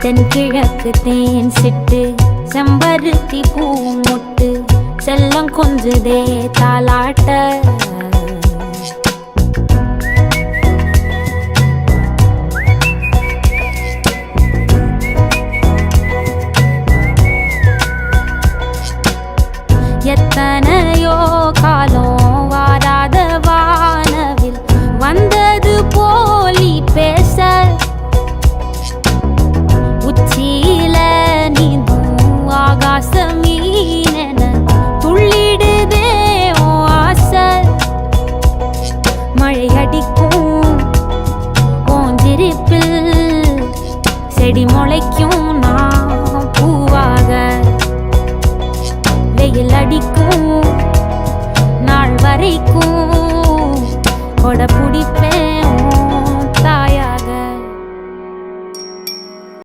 தென்கிழக்கு தேன் சிட்டு செம்பருத்தி பூ முட்டு செல்லம் கொஞ்சுதே தாலாட்ட எத்தனையோ காலம் வாராத வானவில் வந்தது போலி பேச உச்சியில நீந்தும் ஆகாச மீனென துள்ளிடுதே ஆசை மழை அடிக்கும் ஓஞ்சிருப்பில் செடி முளைக்கும் நான் பூவாக வெயில் அடிக்கும் நாள் வரைக்கும் கொடை பிடிப்ப